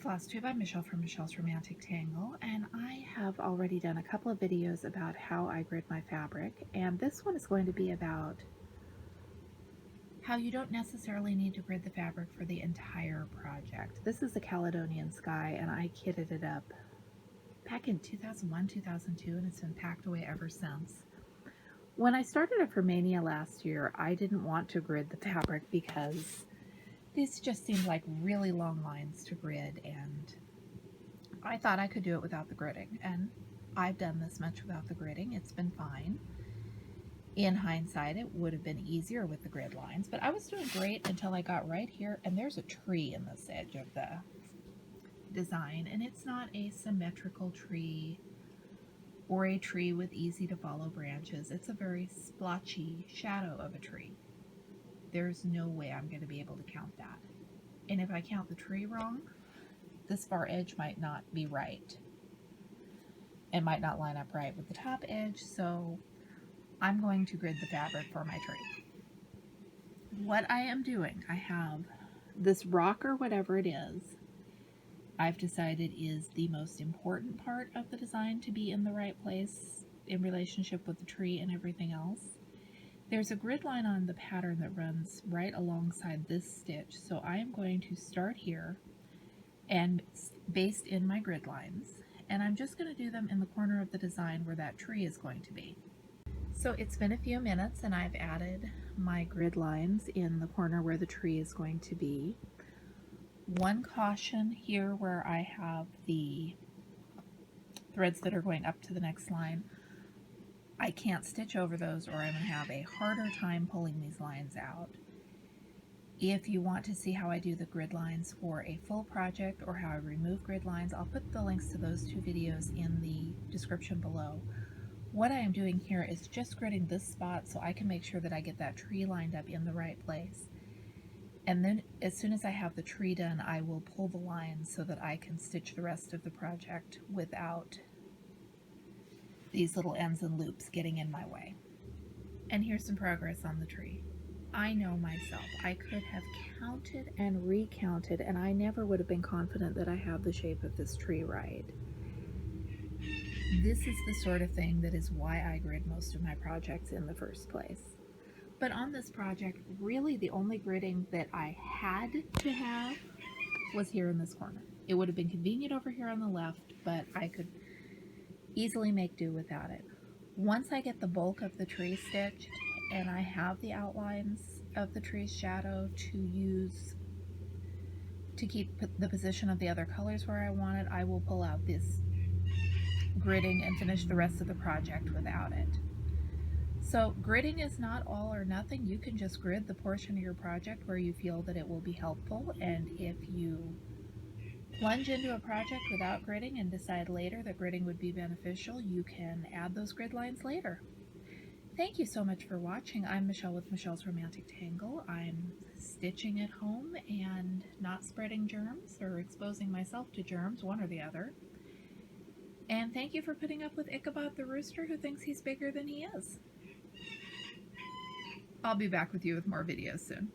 Flosstube. I'm Michelle from Michelle's Romantic Tangle, and I have already done a couple of videos about how I grid my fabric, and this one is going to be about how you don't necessarily need to grid the fabric for the entire project. This is a Caledonian Sky, and I kitted it up back in 2001, 2002, and it's been packed away ever since. When I started it for Mania last year, I didn't want to grid the fabric because these just seemed like really long lines to grid, and I thought I could do it without the gridding, and I've done this much without the gridding. It's been fine. In hindsight, it would have been easier with the grid lines, but I was doing great until I got right here, and there's a tree in this edge of the design, and it's not a symmetrical tree or a tree with easy to follow branches. It's a very splotchy shadow of a tree. There's no way I'm going to be able to count that. And if I count the tree wrong, this far edge might not be right. It might not line up right with the top edge, so I'm going to grid the fabric for my tree. What I am doing, I have this rock or whatever it is, I've decided is the most important part of the design to be in the right place in relationship with the tree and everything else. There's a grid line on the pattern that runs right alongside this stitch, so I am going to start here and baste in my grid lines, and I'm just going to do them in the corner of the design where that tree is going to be. So it's been a few minutes and I've added my grid lines in the corner where the tree is going to be. One caution here where I have the threads that are going up to the next line, I can't stitch over those or I'm going to have a harder time pulling these lines out. If you want to see how I do the grid lines for a full project or how I remove grid lines, I'll put the links to those two videos in the description below. What I am doing here is just gridding this spot so I can make sure that I get that tree lined up in the right place. And then as soon as I have the tree done, I will pull the lines so that I can stitch the rest of the project without these little ends and loops getting in my way. And here's some progress on the tree. I know myself. I could have counted and recounted, and I never would have been confident that I have the shape of this tree right. This is the sort of thing that is why I grid most of my projects in the first place. But on this project, really the only gridding that I had to have was here in this corner. It would have been convenient over here on the left, but I could easily make do without it. Once I get the bulk of the tree stitched and I have the outlines of the tree's shadow to use to keep the position of the other colors where I want it, I will pull out this gridding and finish the rest of the project without it. So gridding is not all or nothing. You can just grid the portion of your project where you feel that it will be helpful, and if you plunge into a project without gridding and decide later that gridding would be beneficial, you can add those grid lines later. Thank you so much for watching. I'm Michelle with Michelle's Romantic Tangle. I'm stitching at home and not spreading germs or exposing myself to germs, one or the other. And thank you for putting up with Ichabod the rooster who thinks he's bigger than he is. I'll be back with you with more videos soon.